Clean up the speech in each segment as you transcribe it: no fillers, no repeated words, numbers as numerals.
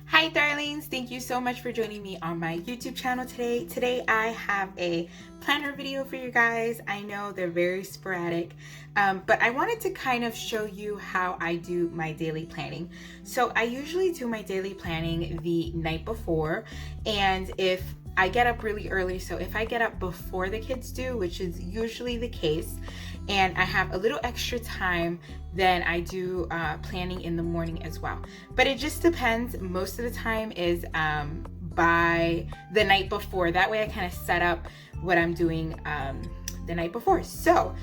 Hi darlings, thank you so much for joining me on my YouTube channel today. Today I have a planner video for you guys. I know they're very sporadic, but I wanted to kind of show you how I do my daily planning. So I usually do my daily planning the night before, and if I get up really early, so if I get up before the kids do, which is usually the case, and I have a little extra time, then I do planning in the morning as well. But it just depends. Most of the time is by the night before. That way I kind of set up what I'm doing the night before. So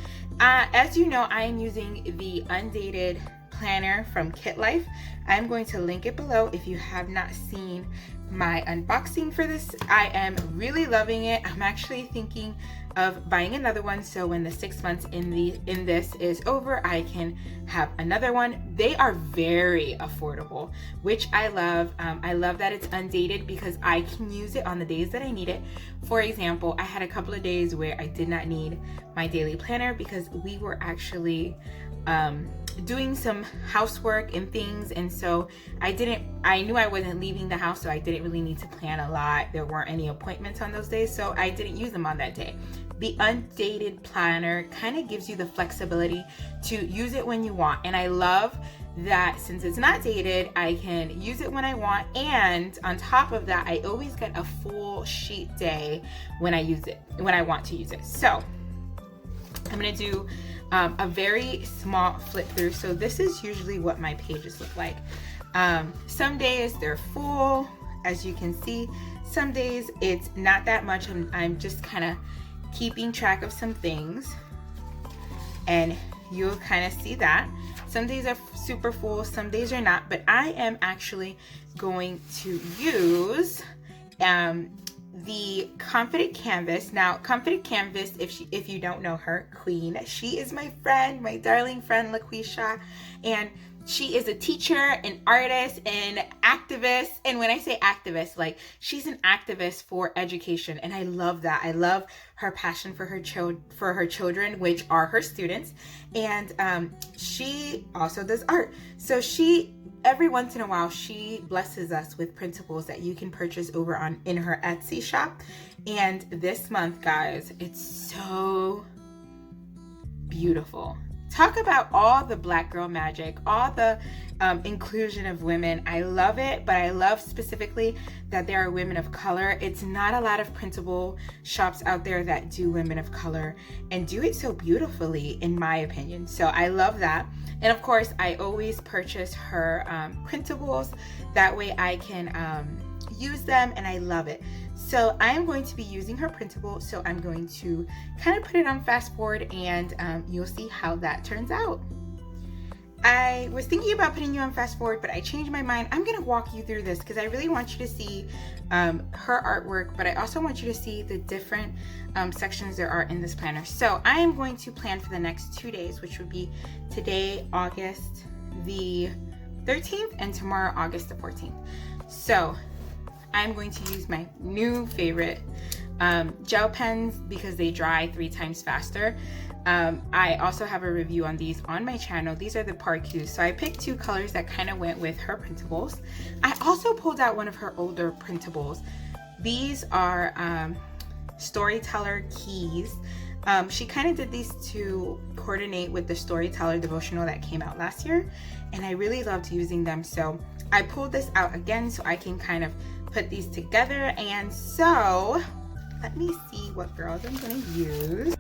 as you know, I am using the undated planner from Kit Life. I'm going to link it below if you have not seen my unboxing for this. I am really loving it. I'm actually thinking of buying another one, so when the 6 months in this is over, I can have another one. They are very affordable, which I love. I love that it's undated because I can use it on the days that I need it. For example, I had a couple of days where I did not need my daily planner because we were actually doing some housework and things, and so I knew I wasn't leaving the house, so I didn't really need to plan a lot. There weren't any appointments on those days, so I didn't use them on that day. The undated planner kind of gives you the flexibility to use it when you want, and I love that since it's not dated, I can use it when I want, and on top of that, I always get a full sheet day when I use it, when I want to use it. So I'm gonna do a very small flip through. So this is usually what my pages look like. Some days they're full, as you can see. Some days it's not that much. I'm just kind of keeping track of some things, and you'll kind of see that. Some days are super full, some days are not, but I am actually going to use the Confident Canvas. Now, Confident Canvas, if you don't know her, Queen, she is my friend, my darling friend, LaQuisha, and she is a teacher, an artist, an activist. And when I say activist, like, she's an activist for education, and I love that. I love her passion for her children, which are her students, and she also does art. So every once in a while, she blesses us with printables that you can purchase over in her Etsy shop. And this month, guys, it's so beautiful. Talk about all the Black girl magic, all the inclusion of women. I love it, but I love specifically that there are women of color. It's not a lot of printable shops out there that do women of color and do it so beautifully, in my opinion. So I love that. And of course, I always purchase her printables. That way I can use them, and I love it. So I am going to be using her printable, so I'm going to kind of put it on fast forward, and you'll see how that turns out. I was thinking about putting you on fast forward, but I changed my mind. I'm gonna walk you through this because I really want you to see her artwork, but I also want you to see the different sections there are in this planner. So I am going to plan for the next 2 days, which would be today, August the 13th, and tomorrow, August the 14th. So I'm going to use my new favorite gel pens because they dry 3 times faster. I also have a review on these on my channel. These are the Parquets. So I picked 2 colors that kind of went with her printables. I also pulled out one of her older printables. These are Storyteller keys. She kind of did these to coordinate with the Storyteller devotional that came out last year, and I really loved using them. So I pulled this out again so I can kind of put these together. And so let me see what girls I'm gonna use.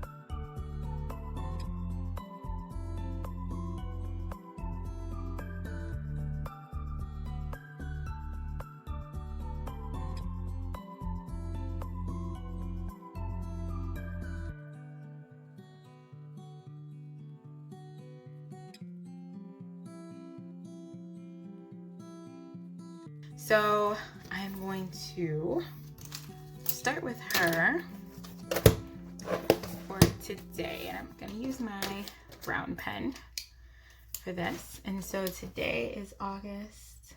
So I'm going to start with her for today, and I'm going to use my brown pen for this. And so today is August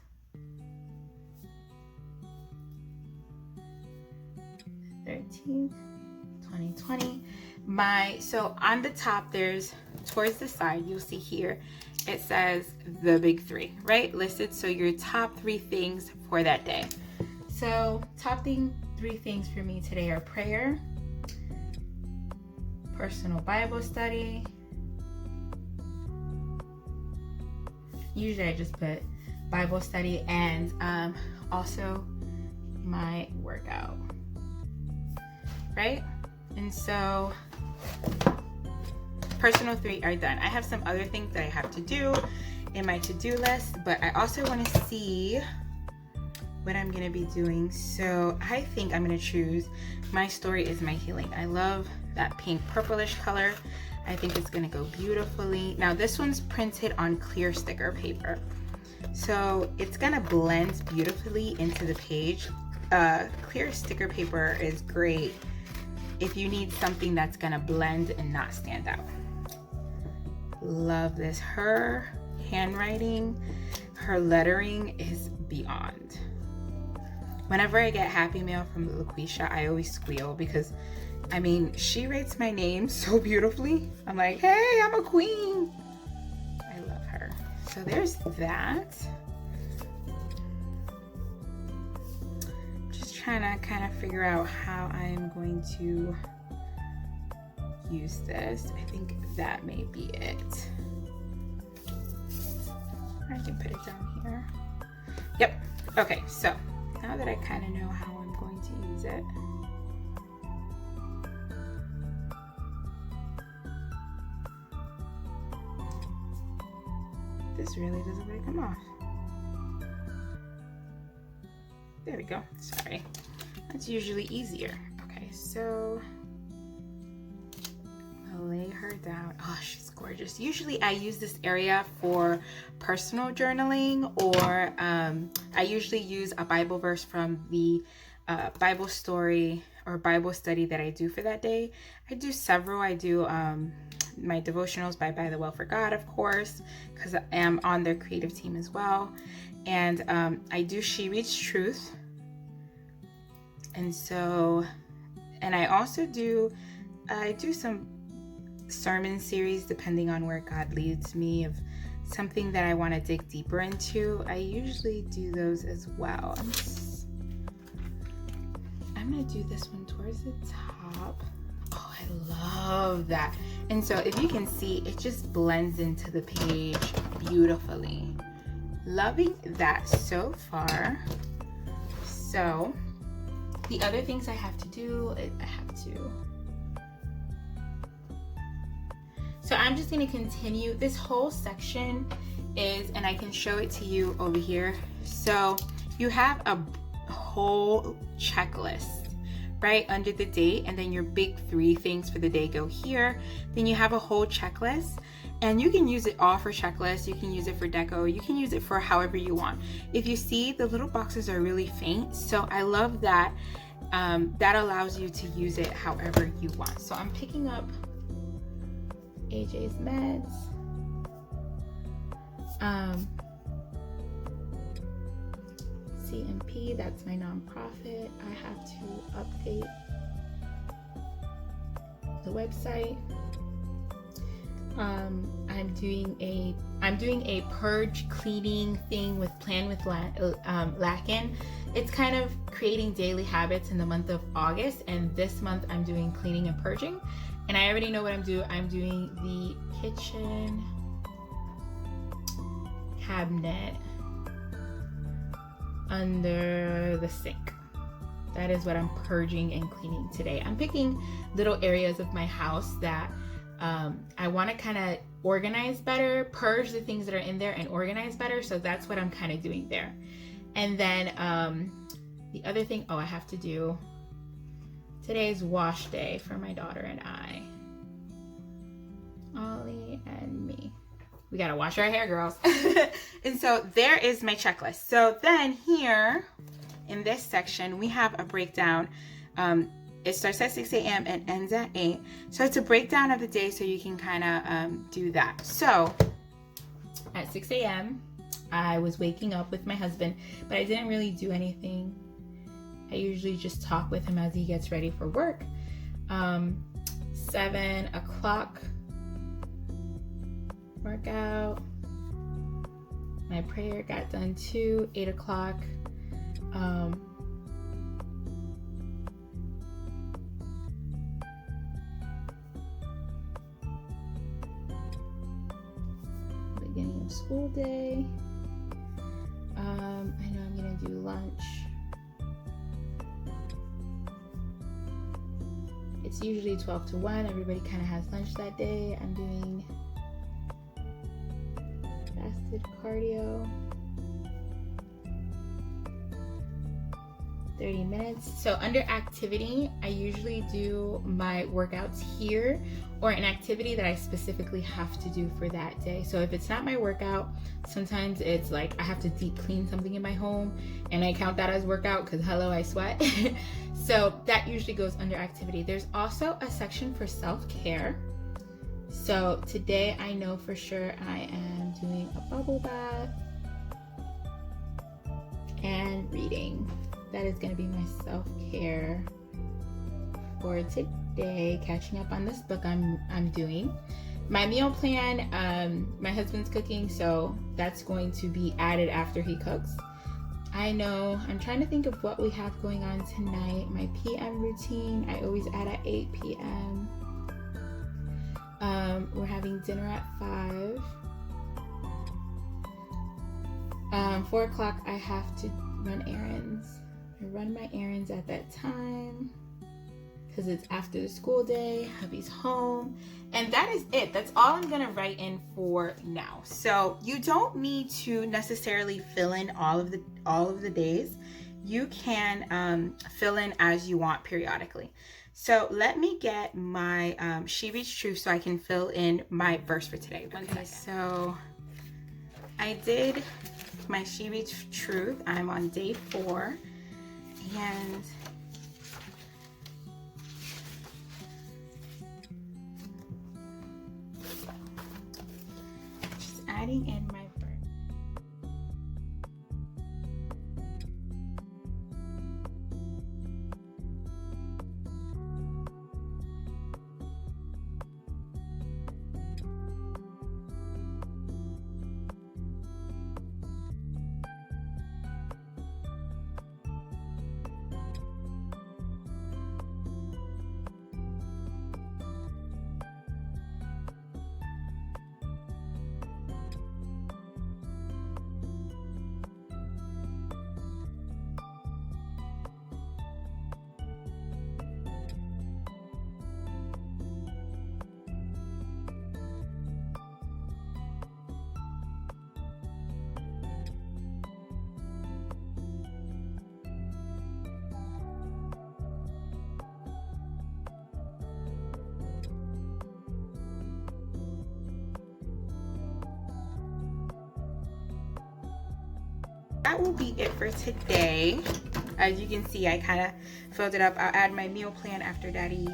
13th, 2020. So on the top, there's, towards the side, you'll see here, it says the big three, right? Listed. So your top 3 things for that day. So top 3 things for me today are prayer, personal Bible study. Usually I just put Bible study, and also my workout, right? And so personal 3 are done. I have some other things that I have to do in my to-do list, but I also want to see what I'm gonna be doing. So I think I'm gonna choose My Story is My Healing. I love that pink purplish color. I think it's gonna go beautifully. Now this one's printed on clear sticker paper, so it's gonna blend beautifully into the page. Clear sticker paper is great if you need something that's gonna blend and not stand out. Love this. Her handwriting, her lettering is beyond. Whenever I get happy mail from LaQuisha, I always squeal because, I mean, she writes my name so beautifully. I'm like, hey, I'm a queen. I love her. So there's that. Just trying to kind of figure out how I'm going to use this. I think that may be it. I can put it down here. Yep. Okay, so now that I kind of know how I'm going to use it, this really doesn't want to come off. There we go. Sorry. That's usually easier. Okay, so I'll lay her down. Oh, she's gorgeous. Usually I use this area for personal journaling, or I usually use a Bible verse from the Bible story or Bible study that I do for that day. I do several. I do my devotionals by the Well for God, of course, because I am on their creative team as well. And I do She Reads Truth. And so, and I also do some sermon series depending on where God leads me, of something that I want to dig deeper into. I usually do those as well. I'm gonna do this one towards the top. Oh, I love that. And so if you can see, it just blends into the page beautifully. Loving that so far. So the other things I have to do, so I'm just going to continue. This whole section is, and I can show it to you over here. So you have a whole checklist right under the date, and then your big 3 things for the day go here. Then you have a whole checklist, and you can use it all for checklists. You can use it for deco. You can use it for however you want. If you see, the little boxes are really faint, so I love that. That allows you to use it however you want. So I'm picking up AJ's meds. CMP, that's my nonprofit. I have to update the website. I'm doing a purge cleaning thing with Plan with Lacken. It's kind of creating daily habits in the month of August, and this month I'm doing cleaning and purging. And I already know what I'm doing. I'm doing the kitchen cabinet under the sink. That is what I'm purging and cleaning today. I'm picking little areas of my house that I want to kind of organize better, purge the things that are in there and organize better. So that's what I'm kind of doing there. And then the other thing, I have to do, today's wash day for my daughter and I. Ollie and me. We gotta wash our hair, girls. And so there is my checklist. So then here in this section, we have a breakdown. It starts at 6 a.m. and ends at 8. So it's a breakdown of the day, so you can kind of do that. So at 6 a.m., I was waking up with my husband, but I didn't really do anything. I usually just talk with him as he gets ready for work. 7 o'clock, workout. My prayer got done too, 8 o'clock. Beginning of school day. I know I'm gonna do lunch. It's usually 12 to 1. Everybody kind of has lunch that day. I'm doing fasted cardio. 30 minutes. So under activity, I usually do my workouts here, or an activity that I specifically have to do for that day. So if it's not my workout, sometimes it's like I have to deep clean something in my home and I count that as workout because hello, I sweat. So that usually goes under activity. There's also a section for self-care. So today I know for sure I am doing a bubble bath and reading. That is going to be my self-care for today, catching up on this book I'm doing. My meal plan, my husband's cooking, so that's going to be added after he cooks. I know, I'm trying to think of what we have going on tonight. My PM routine, I always add at 8 p.m. We're having dinner at 5. 4 o'clock, I have to run errands. I run my errands at that time because it's after the school day. Hubby's home, and that is it. That's all I'm gonna write in for now. So you don't need to necessarily fill in all of the days. You can fill in as you want periodically. So let me get my She Reads Truth so I can fill in my verse for today. Okay, so I did my She Reads Truth. I'm on day 4. And just adding in my that will be it for today. As you can see, I kind of filled it up. I'll add my meal plan after Daddy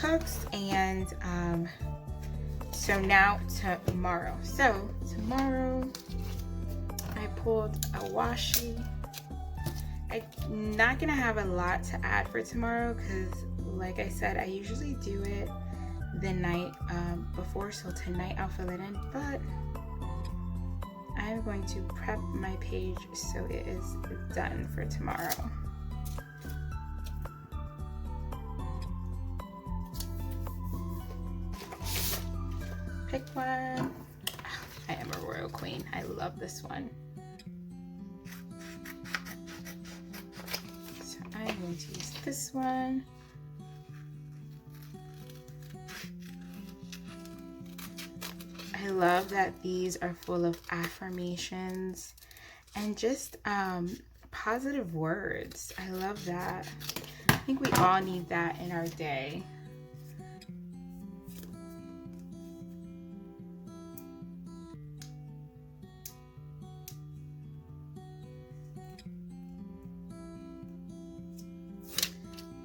cooks, and so now tomorrow. So tomorrow I pulled a washi. I'm not gonna have a lot to add for tomorrow because, like I said, I usually do it the night before. So tonight I'll fill it in, but I'm going to prep my page so it is done for tomorrow. Pick one. I am a royal queen. I love this one. So I'm going to use this one. I love that these are full of affirmations and just positive words. I love that. I think we all need that in our day.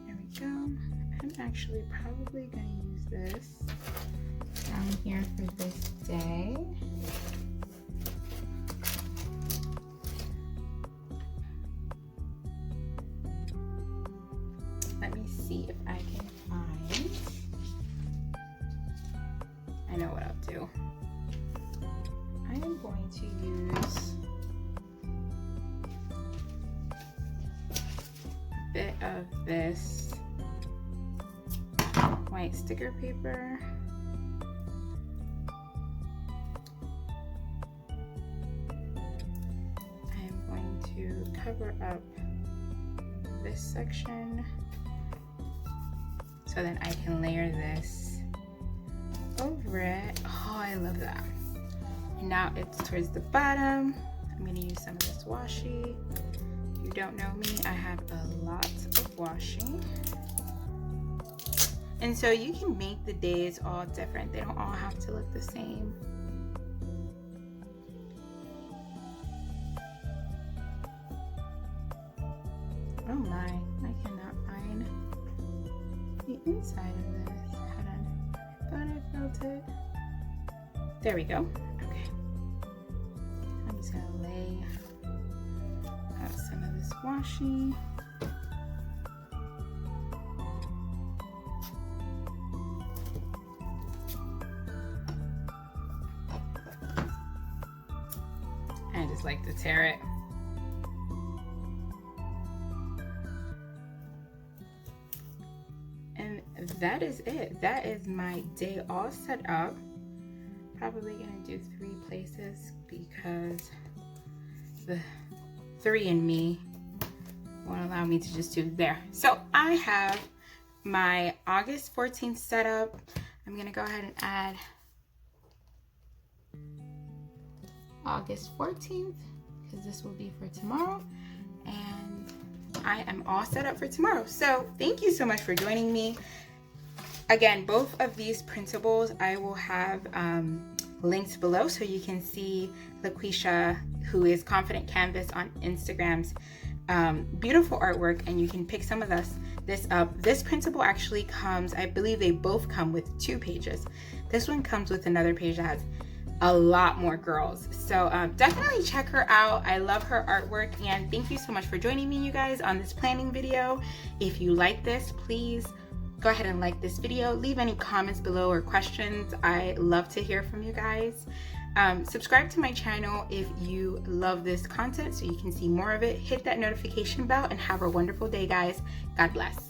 There we go. I'm actually probably going to use this down here for this day. Let me see if I can find. I know what I'll do. I am going to use of this white sticker paper. I'm going to cover up this section so then I can layer this over it. Oh, I love that. And now it's towards the bottom. I'm gonna use some of this washi. If you don't know me, I have a lot of washi. And so you can make the days all different. They don't all have to look the same. Oh my, I cannot find the inside of this. Hold on, I thought I felt it. There we go. Okay. I'm just gonna lay out some of this washi. I just like to tear it. And that is it. That is my day all set up. Probably gonna do 3 places because the 3 in me won't allow me to just do there. So I have my August 14th setup. I'm gonna go ahead and add August 14th because this will be for tomorrow, and I am all set up for tomorrow. So thank you so much for joining me. Again, both of these printables I will have linked below so you can see LaQuisha, who is Confident Canvas on Instagram's beautiful artwork, and you can pick some of this up. This printable actually comes, I believe they both come with 2 pages. This one comes with another page that has a lot more girls. So definitely check her out. I love her artwork, and thank you so much for joining me, you guys, on this planning video. If you like this, please go ahead and like this video. Leave any comments below or questions. I love to hear from you guys. Subscribe to my channel if you love this content so you can see more of it. Hit that notification bell and have a wonderful day, guys. God bless.